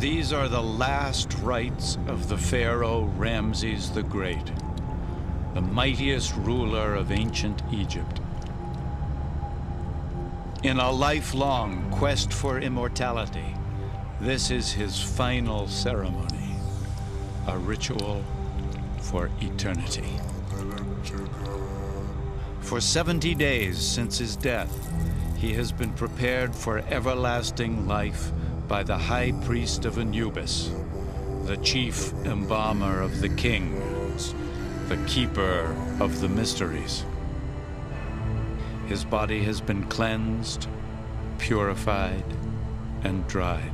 These are the last rites of the Pharaoh Ramses the Great, the mightiest ruler of ancient Egypt. In a lifelong quest for immortality, this is his final ceremony, a ritual for eternity. For 70 days since his death, he has been prepared for everlasting life by the high priest of Anubis, the chief embalmer of the kings, the keeper of the mysteries. His body has been cleansed, purified, and dried.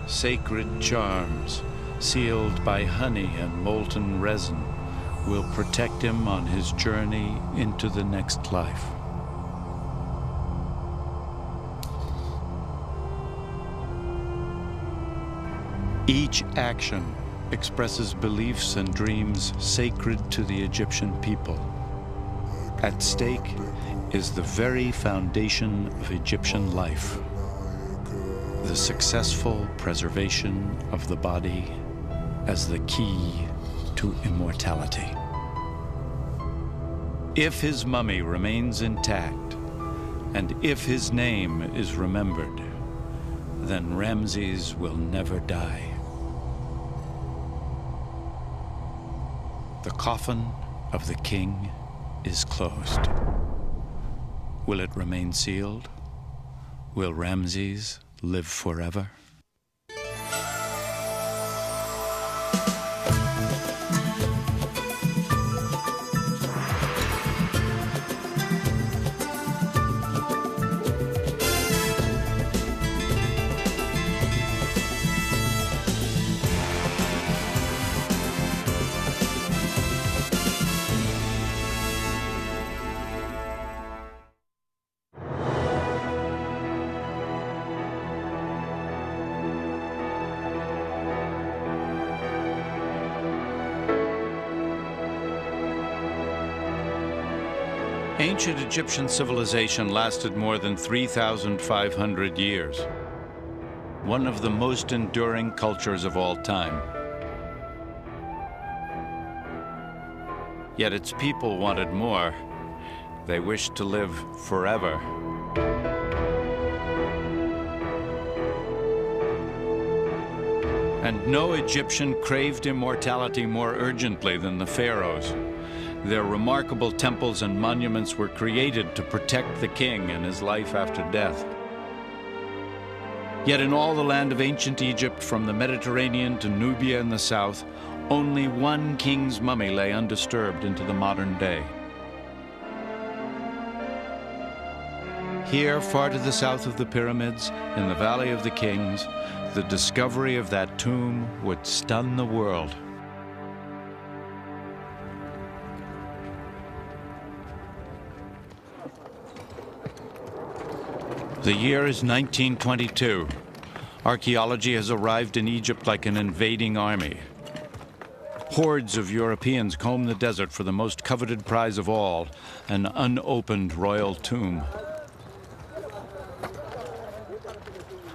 Sacred charms, sealed by honey and molten resin, will protect him on his journey into the next life. Each action expresses beliefs and dreams sacred to the Egyptian people. At stake is the very foundation of Egyptian life, the successful preservation of the body as the key to immortality. If his mummy remains intact, and if his name is remembered, then Ramses will never die. The coffin of the king is closed. Will it remain sealed? Will Ramses live forever? Ancient Egyptian civilization lasted more than 3,500 years. One of the most enduring cultures of all time. Yet its people wanted more. They wished to live forever. And no Egyptian craved immortality more urgently than the pharaohs. Their remarkable temples and monuments were created to protect the king and his life after death. Yet in all the land of ancient Egypt, from the Mediterranean to Nubia in the south, only one king's mummy lay undisturbed into the modern day. Here, far to the south of the pyramids, in the Valley of the Kings, the discovery of that tomb would stun the world. The year is 1922. Archaeology has arrived in Egypt like an invading army. Hordes of Europeans comb the desert for the most coveted prize of all, an unopened royal tomb.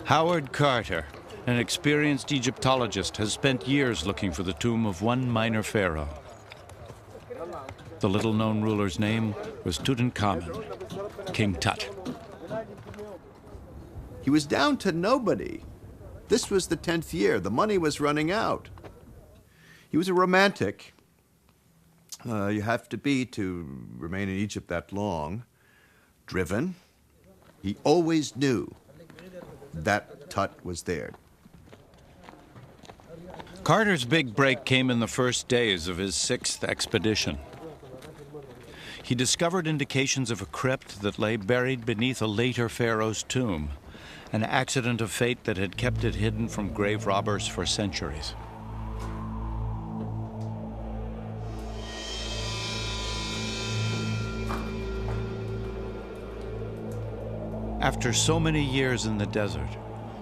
Howard Carter, an experienced Egyptologist, has spent years looking for the tomb of one minor pharaoh. The little-known ruler's name was Tutankhamun, King Tut. He was down to nobody. This was the 10th year. The money was running out. He was a romantic. You have to be to remain in Egypt that long. Driven. He always knew that Tut was there. Carter's big break came in the first days of his 6th expedition. He discovered indications of a crypt that lay buried beneath a later pharaoh's tomb, an accident of fate that had kept it hidden from grave robbers for centuries. After so many years in the desert,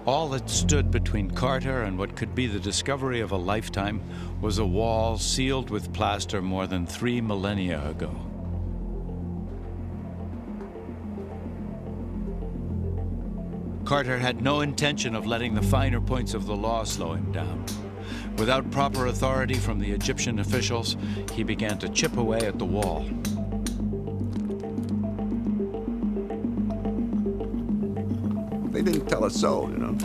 all that stood between Carter and what could be the discovery of a lifetime was a wall sealed with plaster more than 3 millennia ago. Carter had no intention of letting the finer points of the law slow him down. Without proper authority from the Egyptian officials, he began to chip away at the wall. They didn't tell us so, you know.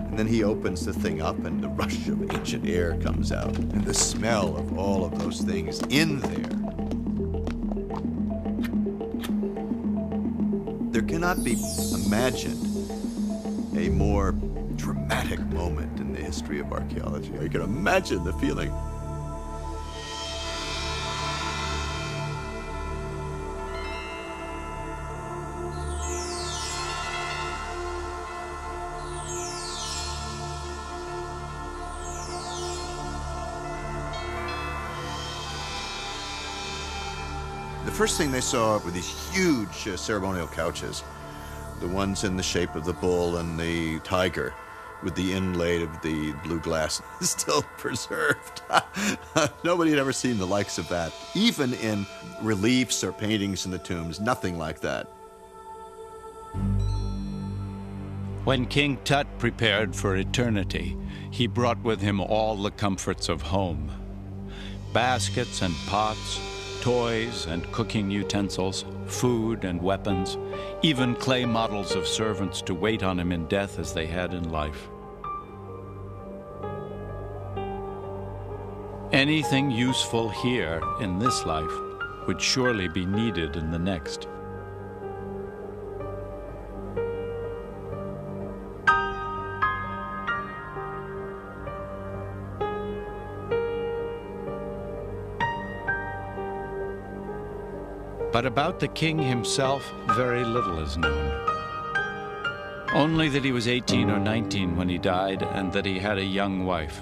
And then he opens the thing up, and the rush of ancient air comes out, and the smell of all of those things in there. There cannot be imagined a more dramatic moment in the history of archaeology. You can imagine the feeling. The first thing they saw were these huge ceremonial couches, the ones in the shape of the bull and the tiger, with the inlay of the blue glass still preserved. Nobody had ever seen the likes of that, even in reliefs or paintings in the tombs, nothing like that. When King Tut prepared for eternity, he brought with him all the comforts of home. Baskets and pots, toys and cooking utensils, food and weapons, even clay models of servants to wait on him in death as they had in life. Anything useful here in this life would surely be needed in the next. But about the king himself, very little is known. Only that he was 18 or 19 when he died, and that he had a young wife.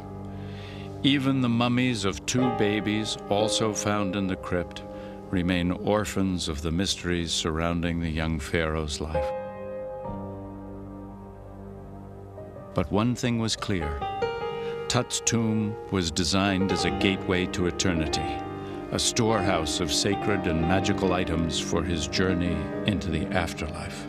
Even the mummies of 2 babies, also found in the crypt, remain orphans of the mysteries surrounding the young pharaoh's life. But one thing was clear. Tut's tomb was designed as a gateway to eternity, a storehouse of sacred and magical items for his journey into the afterlife.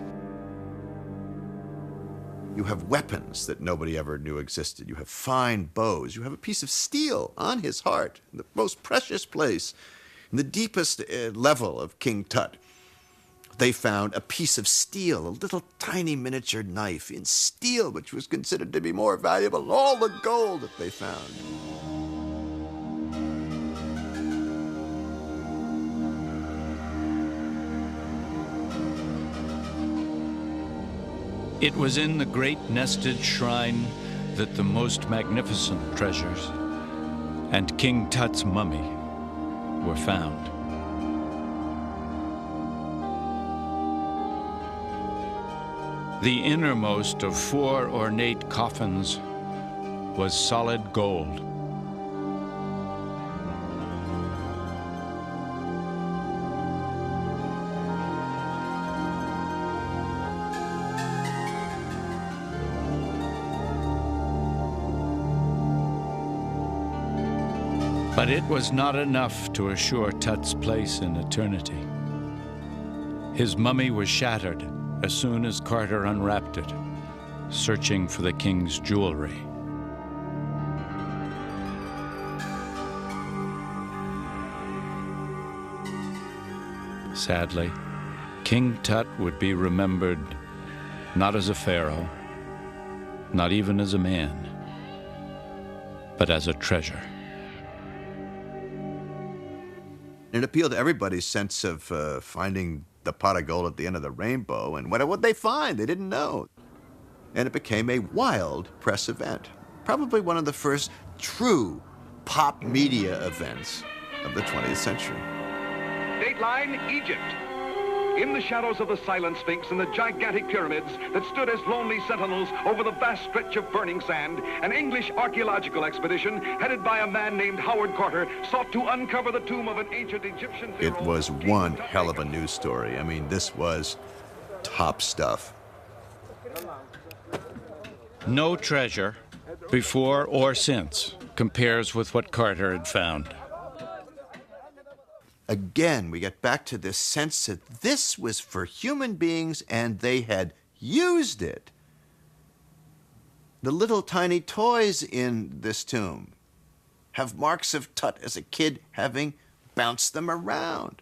You have weapons that nobody ever knew existed. You have fine bows. You have a piece of steel on his heart, the most precious place, in the deepest level of King Tut. They found a piece of steel, a little tiny miniature knife in steel, which was considered to be more valuable than all the gold that they found. It was in the great nested shrine that the most magnificent treasures and King Tut's mummy were found. The innermost of 4 ornate coffins was solid gold. But it was not enough to assure Tut's place in eternity. His mummy was shattered as soon as Carter unwrapped it, searching for the king's jewelry. Sadly, King Tut would be remembered not as a pharaoh, not even as a man, but as a treasure. It appealed to everybody's sense of finding the pot of gold at the end of the rainbow, and what would they find? They didn't know. And it became a wild press event, probably one of the first true pop media events of the 20th century. Dateline, Egypt. In the shadows of the silent Sphinx and the gigantic pyramids that stood as lonely sentinels over the vast stretch of burning sand, an English archaeological expedition headed by a man named Howard Carter sought to uncover the tomb of an ancient Egyptian pharaoh. It was one hell of a news story. I mean, this was top stuff. No treasure, before or since, compares with what Carter had found. Again, we get back to this sense that this was for human beings, and they had used it. The little tiny toys in this tomb have marks of Tut as a kid having bounced them around.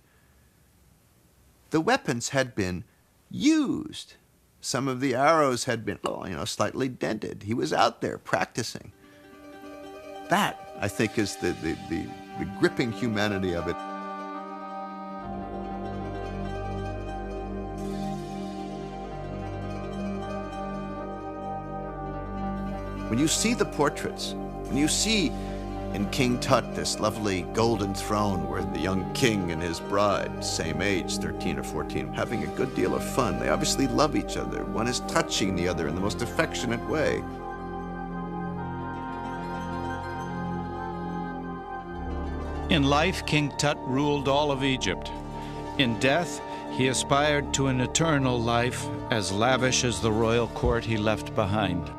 The weapons had been used. Some of the arrows had been, slightly dented. He was out there practicing. That, I think, is the gripping humanity of it. When you see the portraits, when you see in King Tut this lovely golden throne where the young king and his bride, same age, 13 or 14, having a good deal of fun. They obviously love each other. One is touching the other in the most affectionate way. In life, King Tut ruled all of Egypt. In death, he aspired to an eternal life as lavish as the royal court he left behind.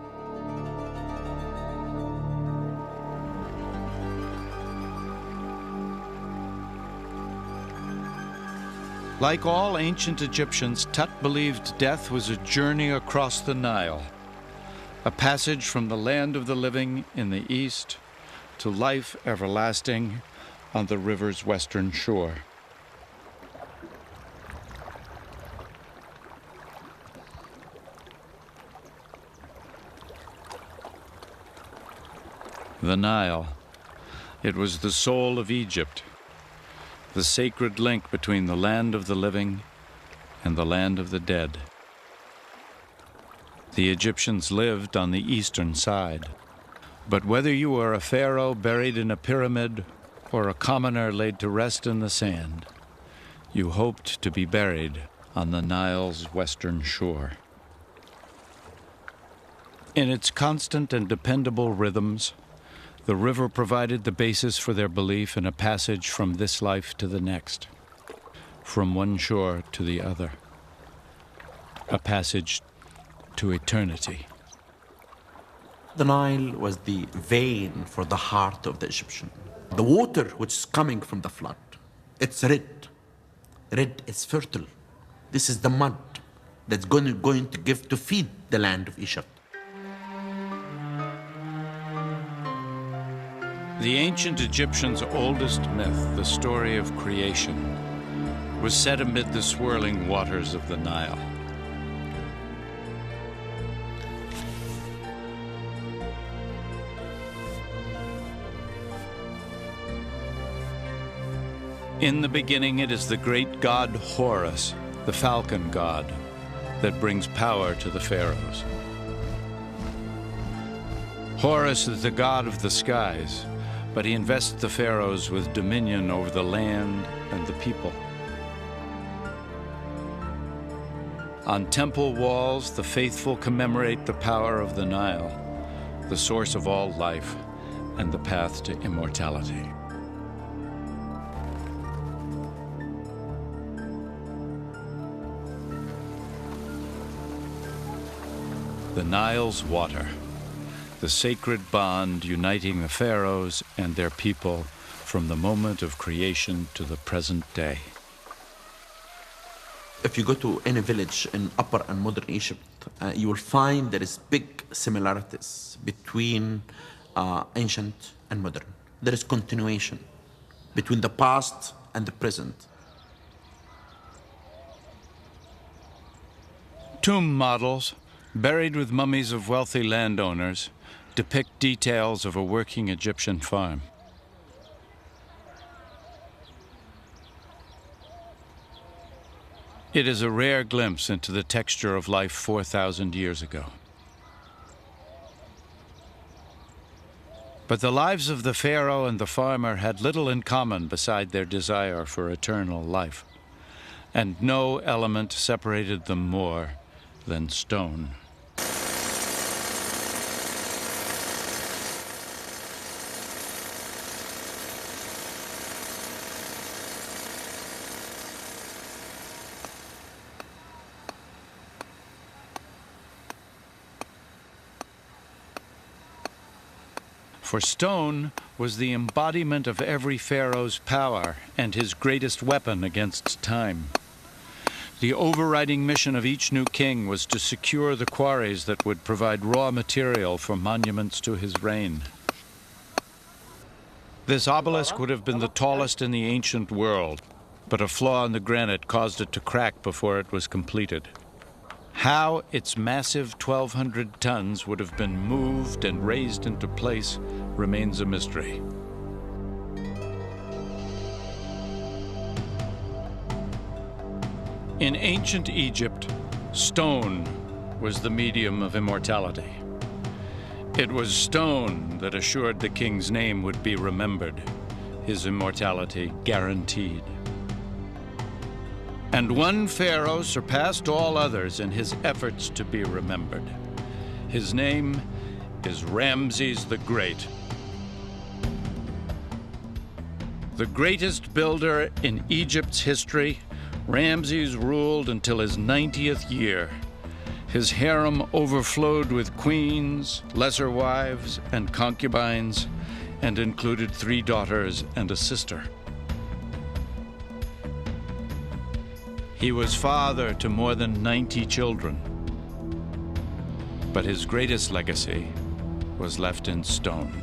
Like all ancient Egyptians, Tut believed death was a journey across the Nile, a passage from the land of the living in the east to life everlasting on the river's western shore. The Nile. It was the soul of Egypt, the sacred link between the land of the living and the land of the dead. The Egyptians lived on the eastern side, but whether you were a pharaoh buried in a pyramid or a commoner laid to rest in the sand, you hoped to be buried on the Nile's western shore. In its constant and dependable rhythms, the river provided the basis for their belief in a passage from this life to the next, from one shore to the other, a passage to eternity. The Nile was the vein for the heart of the Egyptian. The water which is coming from the flood, it's red. Red is fertile. This is the mud that's going to give to feed the land of Egypt. The ancient Egyptians' oldest myth, the story of creation, was set amid the swirling waters of the Nile. In the beginning, it is the great god Horus, the falcon god, that brings power to the pharaohs. Horus is the god of the skies, but he invests the pharaohs with dominion over the land and the people. On temple walls, the faithful commemorate the power of the Nile, the source of all life and the path to immortality. The Nile's water, the sacred bond uniting the pharaohs and their people from the moment of creation to the present day. If you go to any village in Upper and Modern Egypt, you will find there is big similarities between ancient and modern. There is continuation between the past and the present. Tomb models, buried with mummies of wealthy landowners, depict details of a working Egyptian farm. It is a rare glimpse into the texture of life 4,000 years ago. But the lives of the pharaoh and the farmer had little in common beside their desire for eternal life, and no element separated them more than stone. For stone was the embodiment of every pharaoh's power and his greatest weapon against time. The overriding mission of each new king was to secure the quarries that would provide raw material for monuments to his reign. This obelisk would have been the tallest in the ancient world, but a flaw in the granite caused it to crack before it was completed. How its massive 1,200 tons would have been moved and raised into place remains a mystery. In ancient Egypt, stone was the medium of immortality. It was stone that assured the king's name would be remembered, his immortality guaranteed. And one pharaoh surpassed all others in his efforts to be remembered. His name is Ramses the Great. The greatest builder in Egypt's history, Ramses ruled until his 90th year. His harem overflowed with queens, lesser wives, and concubines, and included 3 daughters and a sister. He was father to more than 90 children. But his greatest legacy was left in stone.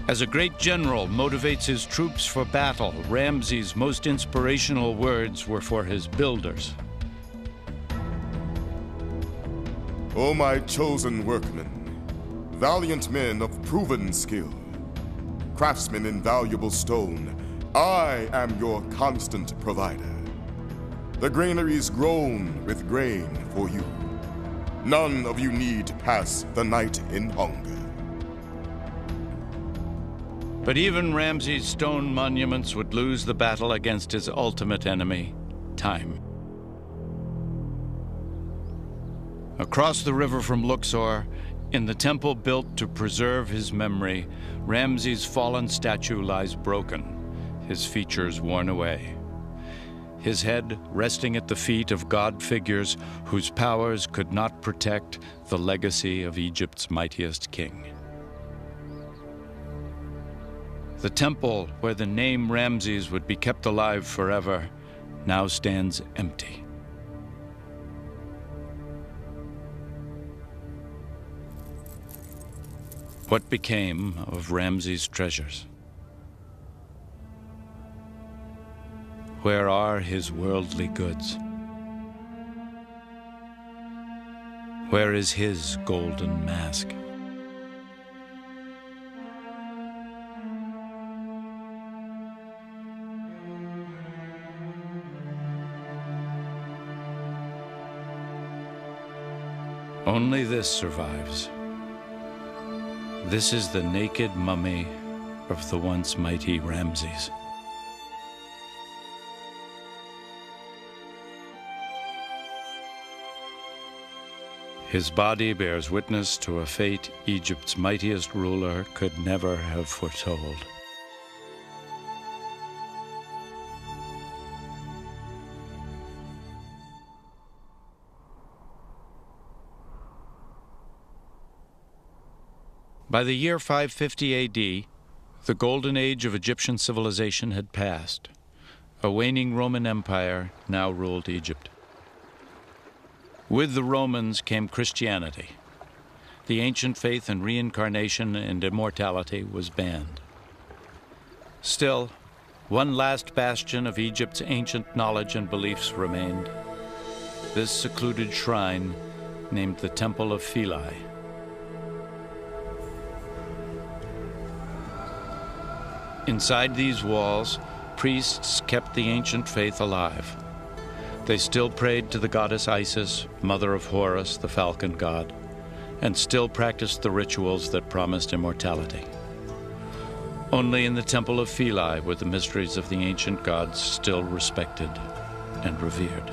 As a great general motivates his troops for battle, Ramses' most inspirational words were for his builders. O my chosen workmen, valiant men of proven skill, craftsmen in valuable stone, I am your constant provider. The granaries groan with grain for you. None of you need pass the night in hunger. But even Ramses' stone monuments would lose the battle against his ultimate enemy, time. Across the river from Luxor, in the temple built to preserve his memory, Ramses' fallen statue lies broken, his features worn away. His head resting at the feet of god figures whose powers could not protect the legacy of Egypt's mightiest king. The temple where the name Ramses would be kept alive forever now stands empty. What became of Ramses' treasures? Where are his worldly goods? Where is his golden mask? Only this survives. This is the naked mummy of the once mighty Ramses. His body bears witness to a fate Egypt's mightiest ruler could never have foretold. By the year 550 AD, the golden age of Egyptian civilization had passed. A waning Roman Empire now ruled Egypt. With the Romans came Christianity. The ancient faith in reincarnation and immortality was banned. Still, one last bastion of Egypt's ancient knowledge and beliefs remained. This secluded shrine named the Temple of Philae. Inside these walls, priests kept the ancient faith alive. They still prayed to the goddess Isis, mother of Horus, the falcon god, and still practiced the rituals that promised immortality. Only in the Temple of Philae were the mysteries of the ancient gods still respected and revered.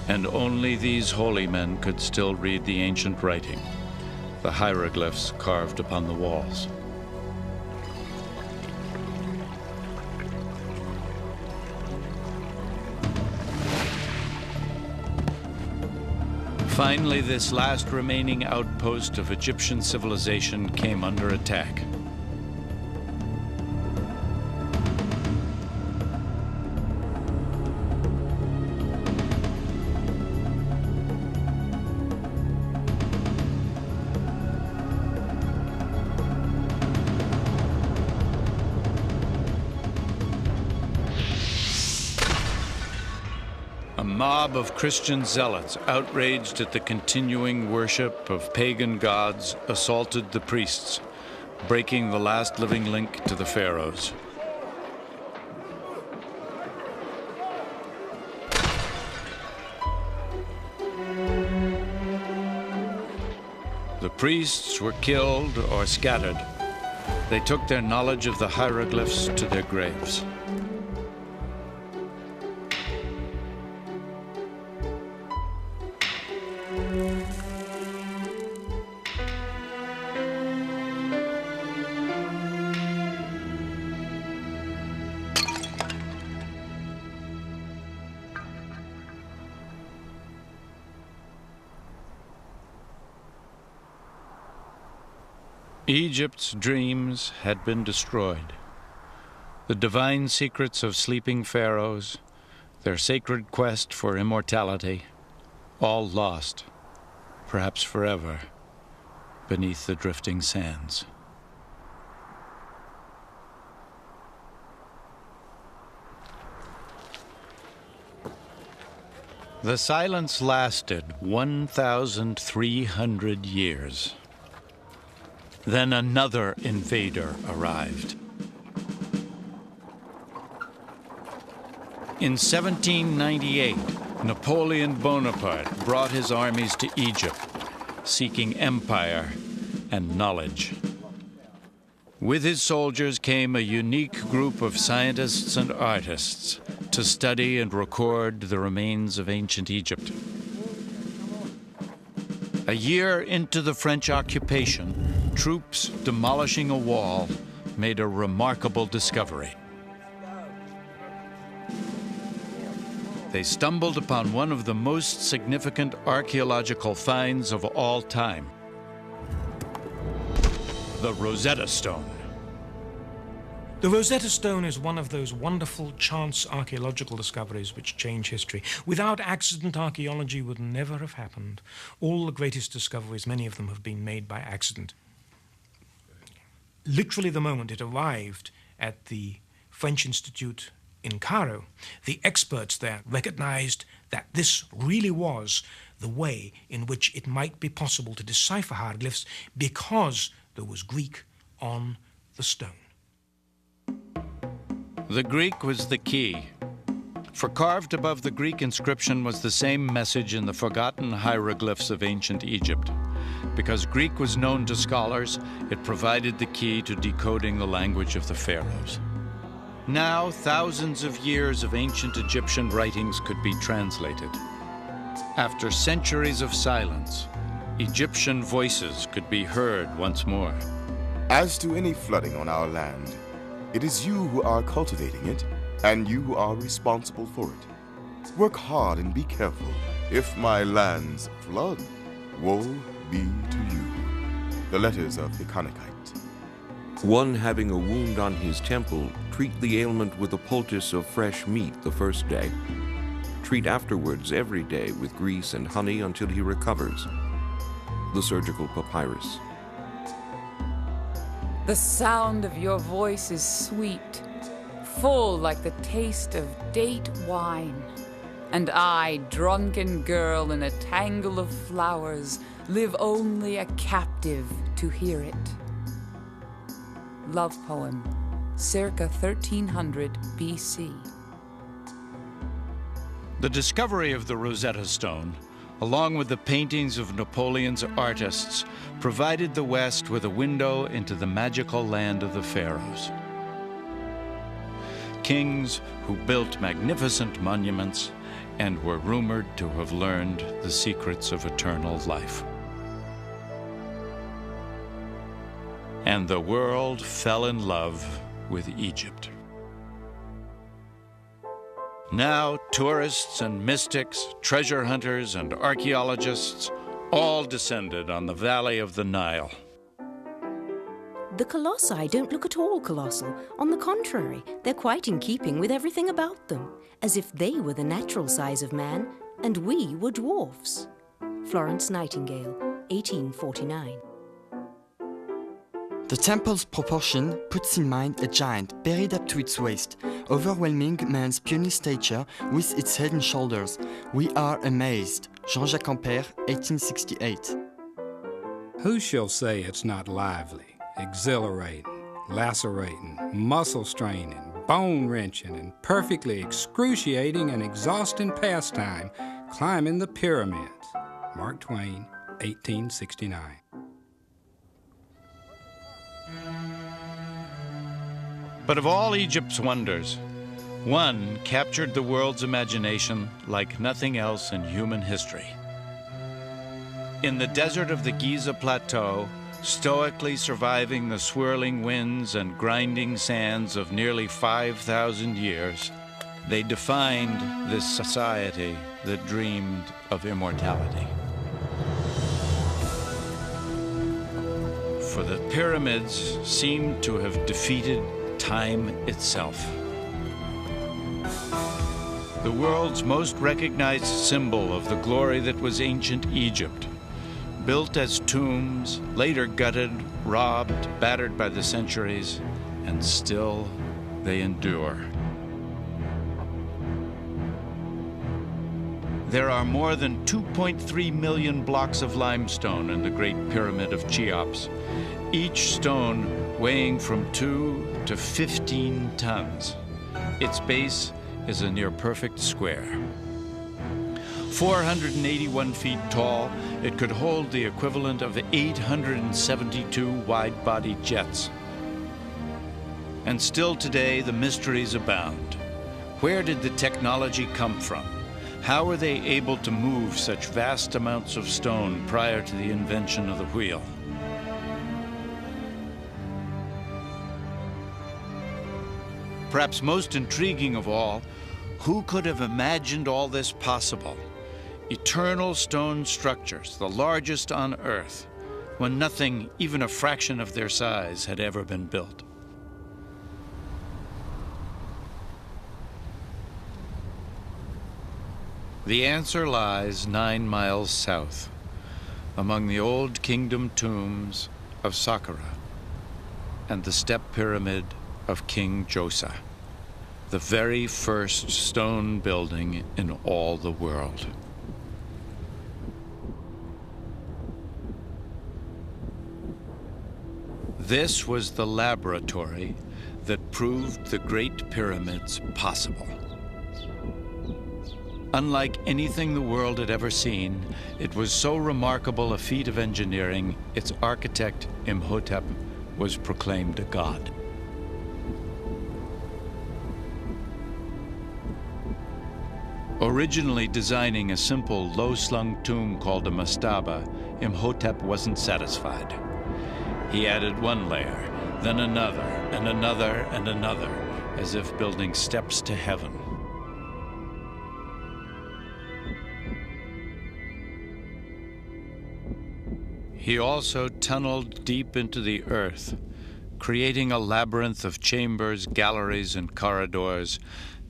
And only these holy men could still read the ancient writing, the hieroglyphs carved upon the walls. Finally, this last remaining outpost of Egyptian civilization came under attack. mob of Christian zealots, outraged at the continuing worship of pagan gods, assaulted the priests, breaking the last living link to the pharaohs. The priests were killed or scattered. They took their knowledge of the hieroglyphs to their graves. Egypt's dreams had been destroyed. The divine secrets of sleeping pharaohs, their sacred quest for immortality, all lost, perhaps forever, beneath the drifting sands. The silence lasted 1,300 years. Then another invader arrived. In 1798, Napoleon Bonaparte brought his armies to Egypt, seeking empire and knowledge. With his soldiers came a unique group of scientists and artists to study and record the remains of ancient Egypt. A year into the French occupation, troops demolishing a wall made a remarkable discovery. They stumbled upon one of the most significant archaeological finds of all time: the Rosetta Stone. The Rosetta Stone is one of those wonderful chance archaeological discoveries which change history. Without accident, archaeology would never have happened. All the greatest discoveries, many of them have been made by accident. Literally the moment it arrived at the French Institute in Cairo, the experts there recognized that this really was the way in which it might be possible to decipher hieroglyphs, because there was Greek on the stone. The Greek was the key, for carved above the Greek inscription was the same message in the forgotten hieroglyphs of ancient Egypt. Because Greek was known to scholars, it provided the key to decoding the language of the pharaohs. Now, thousands of years of ancient Egyptian writings could be translated. After centuries of silence, Egyptian voices could be heard once more. As to any flooding on our land, it is you who are cultivating it, and you who are responsible for it. Work hard and be careful. If my lands flood, woe be to you. The letters of the Conakite. One having a wound on his temple, treat the ailment with a poultice of fresh meat the first day. Treat afterwards every day with grease and honey until he recovers. The Surgical Papyrus. The sound of your voice is sweet, full like the taste of date wine. And I, drunken girl in a tangle of flowers, live only a captive to hear it. Love poem, circa 1300 BC. The discovery of the Rosetta Stone, along with the paintings of Napoleon's artists, provided the West with a window into the magical land of the pharaohs. Kings who built magnificent monuments and were rumored to have learned the secrets of eternal life. And the world fell in love with Egypt. Now, tourists and mystics, treasure hunters and archaeologists all descended on the valley of the Nile. The colossi don't look at all colossal. On the contrary, they're quite in keeping with everything about them, as if they were the natural size of man and we were dwarfs. Florence Nightingale, 1849. The temple's proportion puts in mind a giant buried up to its waist, overwhelming man's puny stature with its head and shoulders. We are amazed. Jean-Jacques Ampère, 1868. Who shall say it's not lively, exhilarating, lacerating, muscle-straining, bone-wrenching, and perfectly excruciating and exhausting pastime climbing the pyramids? Mark Twain, 1869. But of all Egypt's wonders, one captured the world's imagination like nothing else in human history. In the desert of the Giza Plateau, stoically surviving the swirling winds and grinding sands of nearly 5,000 years, they defined this society that dreamed of immortality. For the pyramids seemed to have defeated time itself. The world's most recognized symbol of the glory that was ancient Egypt, built as tombs, later gutted, robbed, battered by the centuries, and still they endure. There are more than 2.3 million blocks of limestone in the Great Pyramid of Cheops, each stone weighing from 2 to 15 tons. Its base is a near-perfect square. 481 feet tall, it could hold the equivalent of 872 wide-bodied jets. And still today, the mysteries abound. Where did the technology come from? How were they able to move such vast amounts of stone prior to the invention of the wheel? Perhaps most intriguing of all, who could have imagined all this possible? Eternal stone structures, the largest on Earth, when nothing, even a fraction of their size, had ever been built. The answer lies 9 miles south, among the old kingdom tombs of Saqqara and the step pyramid of King Djoser, the very first stone building in all the world. This was the laboratory that proved the Great Pyramids possible. Unlike anything the world had ever seen, it was so remarkable a feat of engineering, its architect, Imhotep, was proclaimed a god. Originally designing a simple, low-slung tomb called a mastaba, Imhotep wasn't satisfied. He added one layer, then another, and another, and another, as if building steps to heaven. He also tunneled deep into the earth, creating a labyrinth of chambers, galleries, and corridors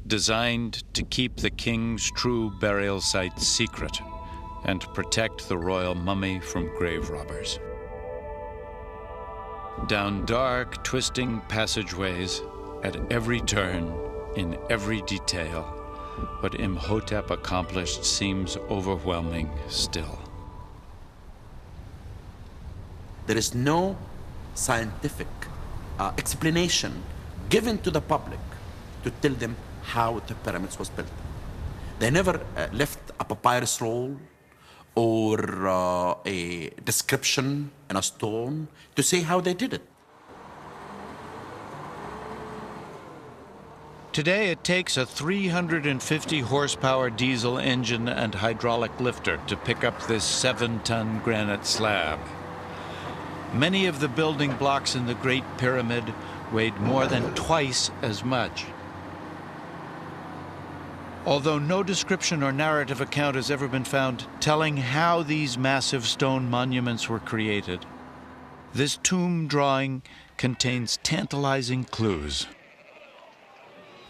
designed to keep the king's true burial site secret and protect the royal mummy from grave robbers. Down dark, twisting passageways, at every turn, in every detail, what Imhotep accomplished seems overwhelming still. There is no scientific explanation given to the public to tell them how the pyramids was built. They never left a papyrus roll or a description in a stone to say how they did it. Today it takes a 350 horsepower diesel engine and hydraulic lifter to pick up this 7-ton granite slab. Many of the building blocks in the Great Pyramid weighed more than twice as much. Although no description or narrative account has ever been found telling how these massive stone monuments were created, this tomb drawing contains tantalizing clues.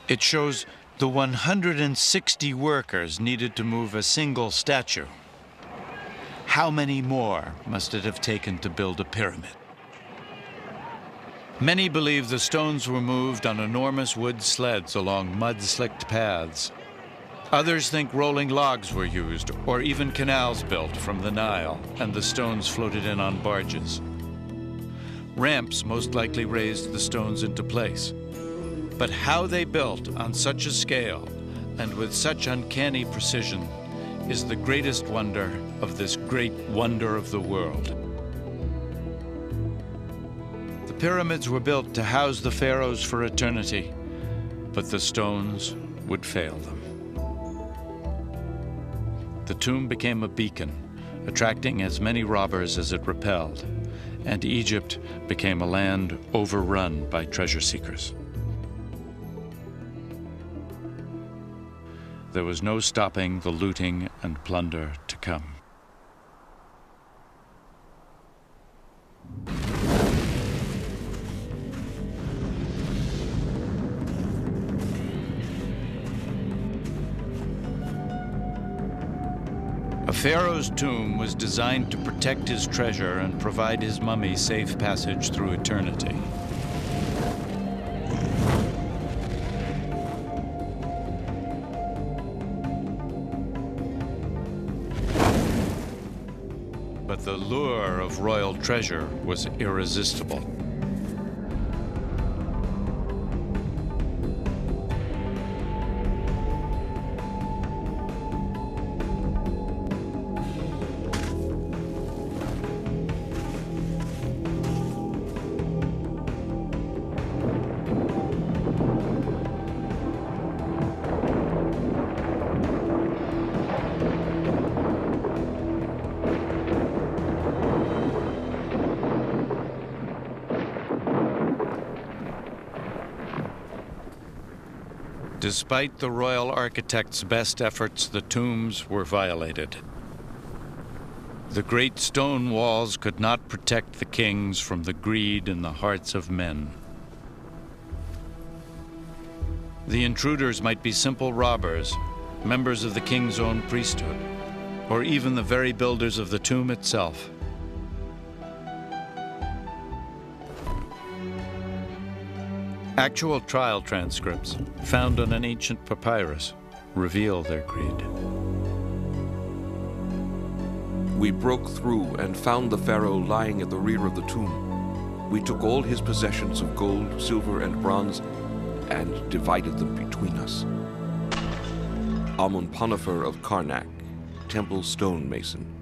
It shows the 160 workers needed to move a single statue. How many more must it have taken to build a pyramid? Many believe the stones were moved on enormous wood sleds along mud-slicked paths. Others think rolling logs were used, or even canals built from the Nile, and the stones floated in on barges. Ramps most likely raised the stones into place. But how they built on such a scale and with such uncanny precision is the greatest wonder of this great wonder of the world. The pyramids were built to house the pharaohs for eternity, but the stones would fail them. The tomb became a beacon, attracting as many robbers as it repelled, and Egypt became a land overrun by treasure seekers. There was no stopping the looting and plunder to come. A pharaoh's tomb was designed to protect his treasure and provide his mummy safe passage through eternity. But the lure of royal treasure was irresistible. Despite the royal architect's best efforts, the tombs were violated. The great stone walls could not protect the kings from the greed in the hearts of men. The intruders might be simple robbers, members of the king's own priesthood, or even the very builders of the tomb itself. Actual trial transcripts found on an ancient papyrus reveal their greed. We broke through and found the pharaoh lying at the rear of the tomb. We took all his possessions of gold, silver, and bronze and divided them between us. Amunpanafer of Karnak, temple stonemason.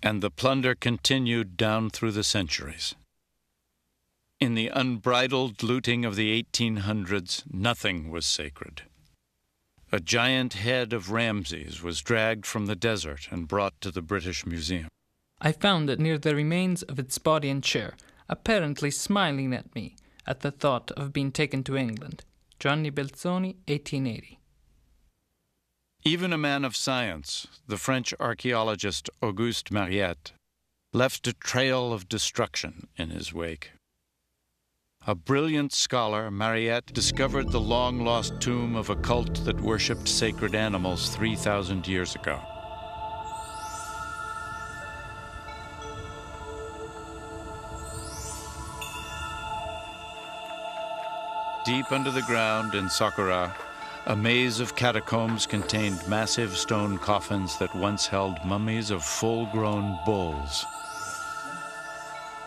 And the plunder continued down through the centuries. In the unbridled looting of the 1800s, nothing was sacred. A giant head of Ramses was dragged from the desert and brought to the British Museum. I found it near the remains of its body and chair, apparently smiling at me at the thought of being taken to England. Gianni Belzoni, 1880. Even a man of science, the French archaeologist Auguste Mariette, left a trail of destruction in his wake. A brilliant scholar, Mariette discovered the long-lost tomb of a cult that worshipped sacred animals 3,000 years ago. Deep under the ground in Saqqara, a maze of catacombs contained massive stone coffins that once held mummies of full-grown bulls.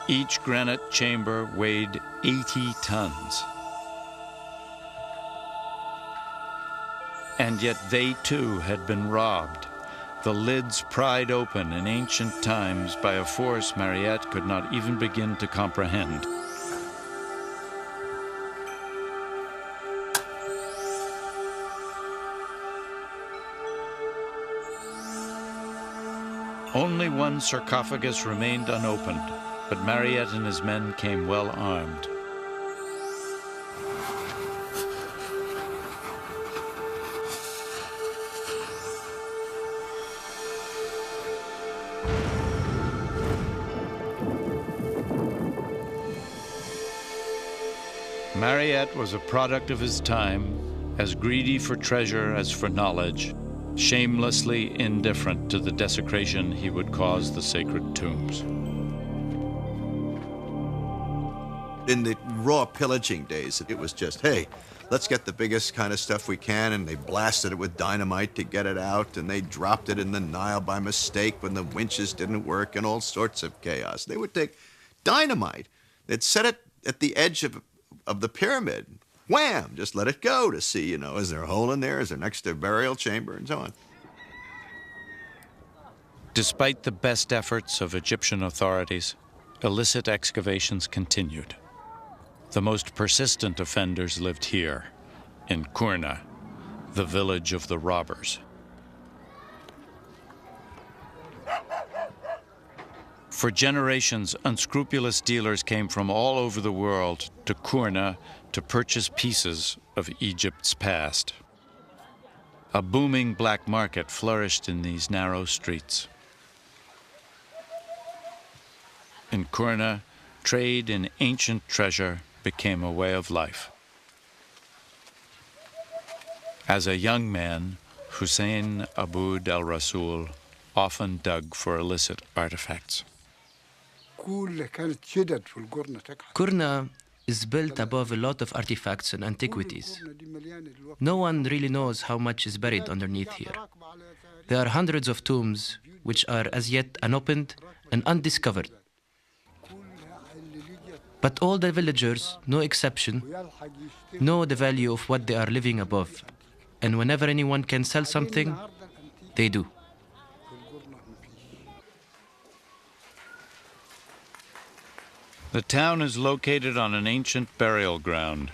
Each granite chamber weighed 80 tons. And yet they too had been robbed, the lids pried open in ancient times by a force Mariette could not even begin to comprehend. Only one sarcophagus remained unopened, but Mariette and his men came well armed. Mariette was a product of his time, as greedy for treasure as for knowledge, shamelessly indifferent to the desecration he would cause the sacred tombs. In the raw pillaging days, it was just, hey, let's get the biggest kind of stuff we can, and they blasted it with dynamite to get it out, and they dropped it in the Nile by mistake when the winches didn't work, and all sorts of chaos. They would take dynamite, they'd set it at the edge of the pyramid, wham, just let it go to see, you know, is there a hole in there, is there next to a burial chamber, and so on. Despite the best efforts of Egyptian authorities, illicit excavations continued. The most persistent offenders lived here, in Kurna, the village of the robbers. For generations, unscrupulous dealers came from all over the world to Kurna to purchase pieces of Egypt's past. A booming black market flourished in these narrow streets. In Kurna, trade in ancient treasure became a way of life. As a young man, Hussein Aboud al-Rasul often dug for illicit artifacts. Kurna is built above a lot of artifacts and antiquities. No one really knows how much is buried underneath here. There are hundreds of tombs which are as yet unopened and undiscovered. But all the villagers, no exception, know the value of what they are living above. And whenever anyone can sell something, they do. The town is located on an ancient burial ground.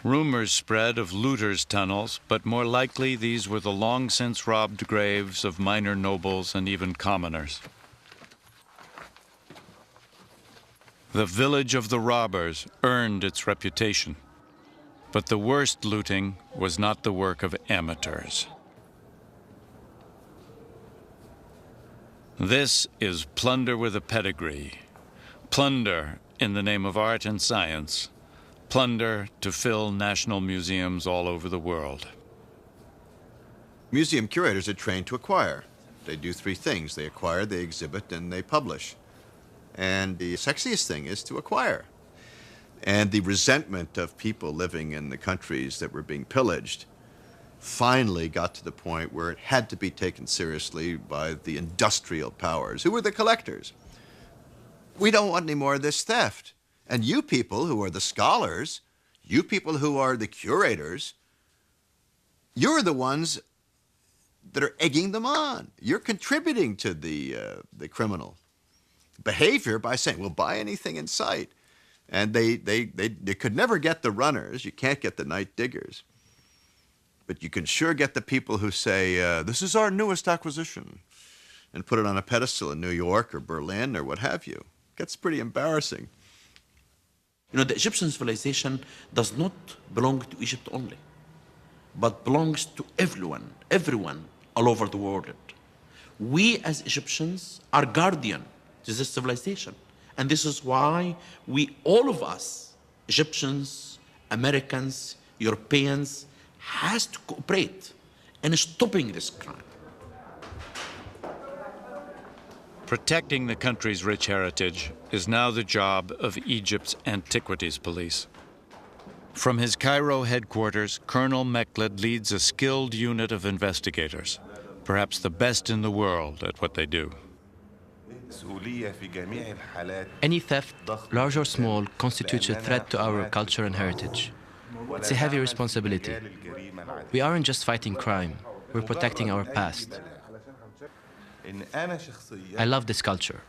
Rumors spread of looters' tunnels, but more likely these were the long-since robbed graves of minor nobles and even commoners. The village of the robbers earned its reputation, but the worst looting was not the work of amateurs. This is plunder with a pedigree, plunder in the name of art and science, plunder to fill national museums all over the world. Museum curators are trained to acquire. They do three things. They acquire, they exhibit, and they publish. And the sexiest thing is to acquire. And the resentment of people living in the countries that were being pillaged finally got to the point where it had to be taken seriously by the industrial powers, who were the collectors. We don't want any more of this theft. And you people who are the scholars, you people who are the curators, you're the ones that are egging them on. You're contributing to the criminal behavior by saying, we'll buy anything in sight. And they could never get the runners. You can't get the night diggers. But you can sure get the people who say, this is our newest acquisition, and put it on a pedestal in New York or Berlin or what have you. It gets pretty embarrassing. You know, the Egyptian civilization does not belong to Egypt only, but belongs to everyone all over the world. We as Egyptians are guardian to this civilization. And this is why we, all of us, Egyptians, Americans, Europeans, has to cooperate in stopping this crime. Protecting the country's rich heritage is now the job of Egypt's Antiquities Police. From his Cairo headquarters, Colonel Mekhled leads a skilled unit of investigators, perhaps the best in the world at what they do. Any theft, large or small, constitutes a threat to our culture and heritage. It's a heavy responsibility. We aren't just fighting crime, we're protecting our past. I love this culture.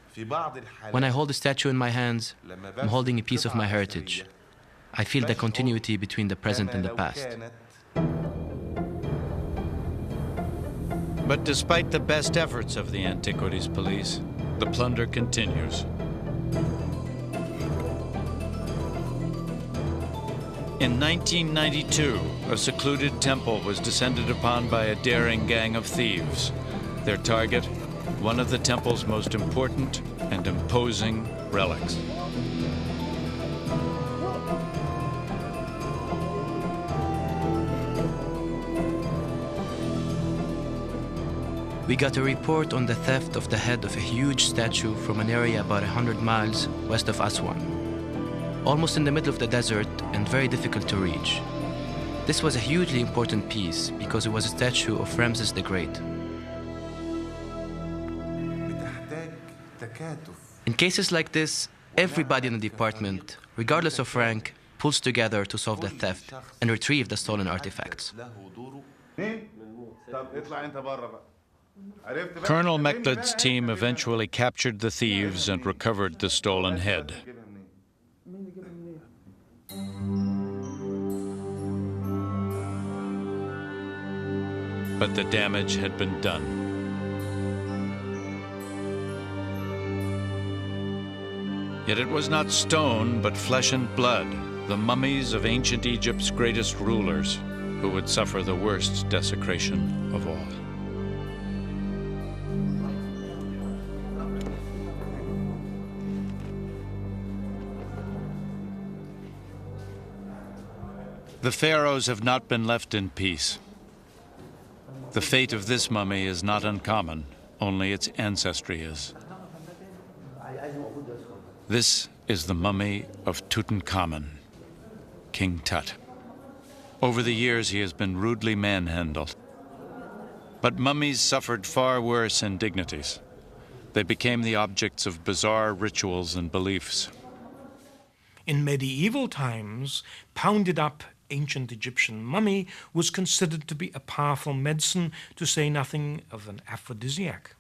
When I hold a statue in my hands, I'm holding a piece of my heritage. I feel the continuity between the present and the past. But despite the best efforts of the Antiquities Police, the plunder continues. In 1992, a secluded temple was descended upon by a daring gang of thieves. Their target, one of the temple's most important and imposing relics. we got a report on the theft of the head of a huge statue from an area about 100 miles west of Aswan, almost in the middle of the desert and very difficult to reach. This was a hugely important piece because it was a statue of Ramses the Great. In cases like this, everybody in the department, regardless of rank, pulls together to solve the theft and retrieve the stolen artifacts. Colonel Mekdad's team eventually captured the thieves and recovered the stolen head. But the damage had been done. Yet it was not stone, but flesh and blood, the mummies of ancient Egypt's greatest rulers, who would suffer the worst desecration of all. The pharaohs have not been left in peace. The fate of this mummy is not uncommon, only its ancestry is. This is the mummy of Tutankhamun, King Tut. Over the years, he has been rudely manhandled. But mummies suffered far worse indignities. They became the objects of bizarre rituals and beliefs. In medieval times, pounded up ancient Egyptian mummy was considered to be a powerful medicine, to say nothing of an aphrodisiac.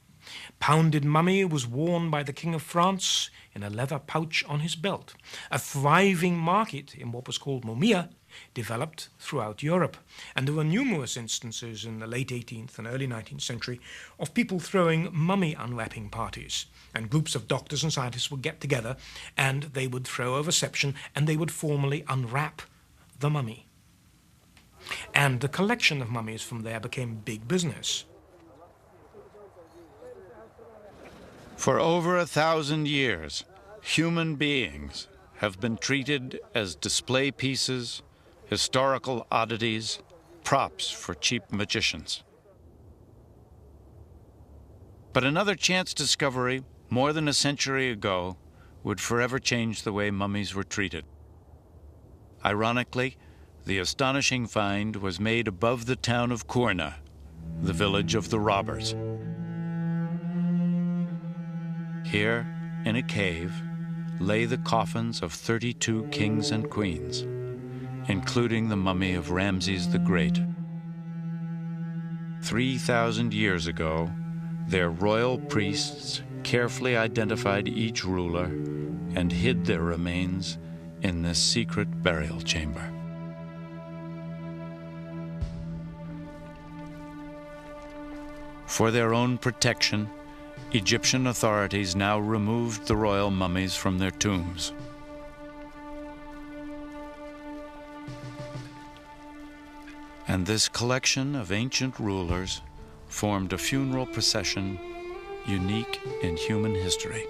Pounded mummy was worn by the King of France in a leather pouch on his belt. A thriving market in what was called mumia developed throughout Europe, and there were numerous instances in the late 18th and early 19th century of people throwing mummy unwrapping parties, and groups of doctors and scientists would get together and they would throw a reception and they would formally unwrap the mummy. And the collection of mummies from there became big business. For over 1,000 years, human beings have been treated as display pieces, historical oddities, props for cheap magicians. But another chance discovery, more than a century ago, would forever change the way mummies were treated. Ironically, the astonishing find was made above the town of Kurna, the village of the robbers. Here, in a cave, lay the coffins of 32 kings and queens, including the mummy of Ramses the Great. 3,000 years ago, their royal priests carefully identified each ruler and hid their remains in this secret burial chamber. For their own protection, Egyptian authorities now removed the royal mummies from their tombs. And this collection of ancient rulers formed a funeral procession unique in human history.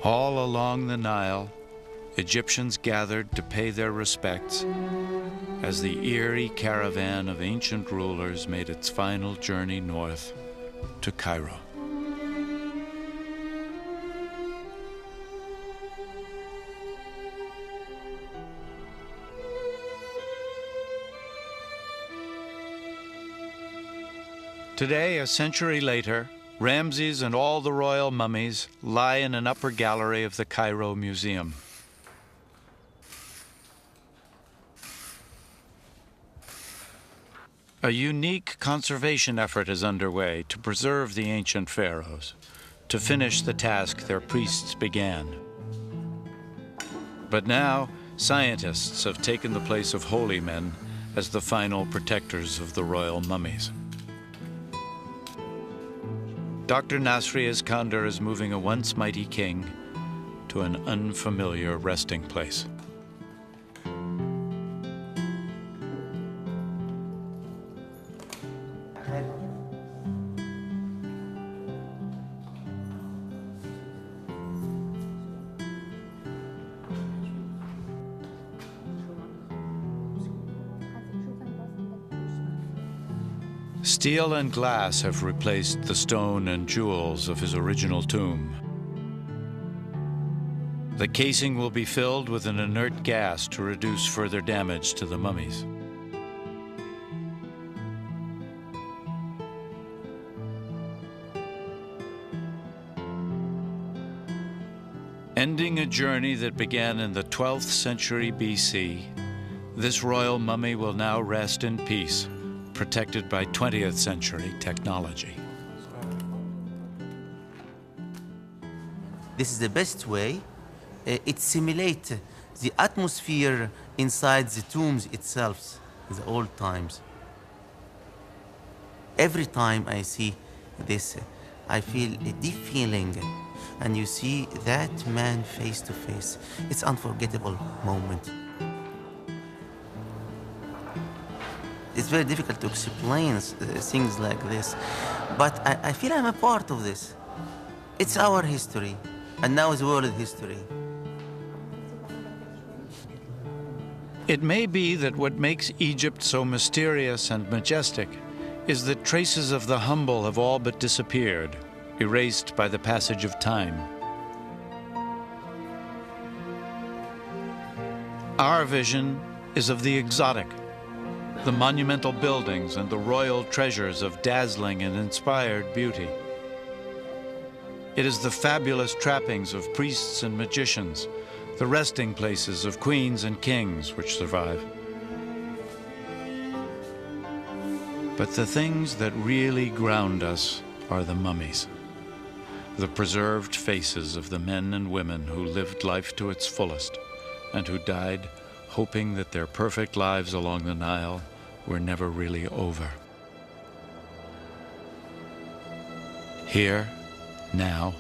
All along the Nile, Egyptians gathered to pay their respects as the eerie caravan of ancient rulers made its final journey north to Cairo. Today, a century later, Ramses and all the royal mummies lie in an upper gallery of the Cairo Museum. A unique conservation effort is underway to preserve the ancient pharaohs, to finish the task their priests began. But now, scientists have taken the place of holy men as the final protectors of the royal mummies. Dr. Nasri Iskander is moving a once mighty king to an unfamiliar resting place. Steel and glass have replaced the stone and jewels of his original tomb. The casing will be filled with an inert gas to reduce further damage to the mummies. Ending a journey that began in the 12th century BC, this royal mummy will now rest in peace, protected by 20th century technology. This is the best way. It simulates the atmosphere inside the tombs itself, the old times. Every time I see this, I feel a deep feeling, and you see that man face to face. It's an unforgettable moment. It's very difficult to explain things like this, but I feel I'm a part of this. It's our history, and now it's world history. It may be that what makes Egypt so mysterious and majestic is that traces of the humble have all but disappeared, erased by the passage of time. Our vision is of the exotic, the monumental buildings and the royal treasures of dazzling and inspired beauty. It is the fabulous trappings of priests and magicians, the resting places of queens and kings which survive. But the things that really ground us are the mummies, the preserved faces of the men and women who lived life to its fullest and who died hoping that their perfect lives along the Nile were never really over. Here, now,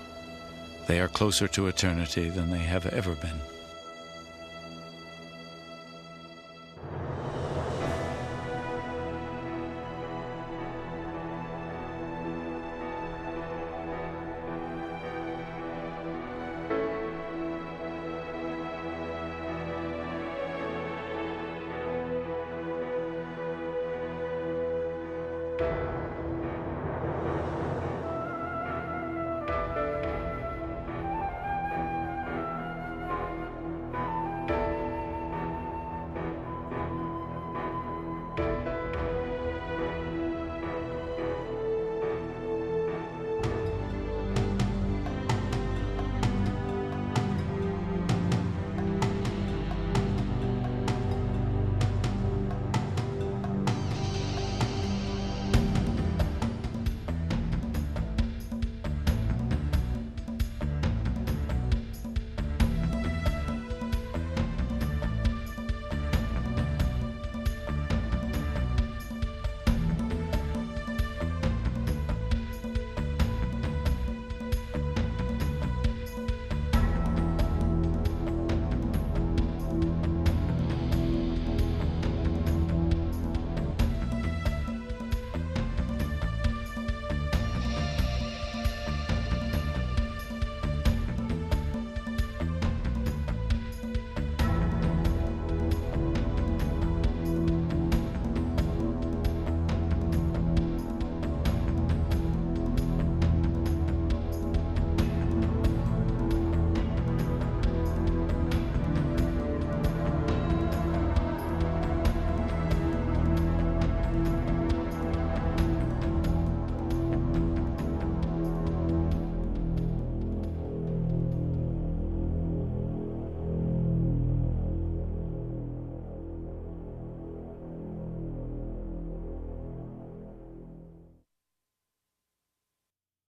they are closer to eternity than they have ever been.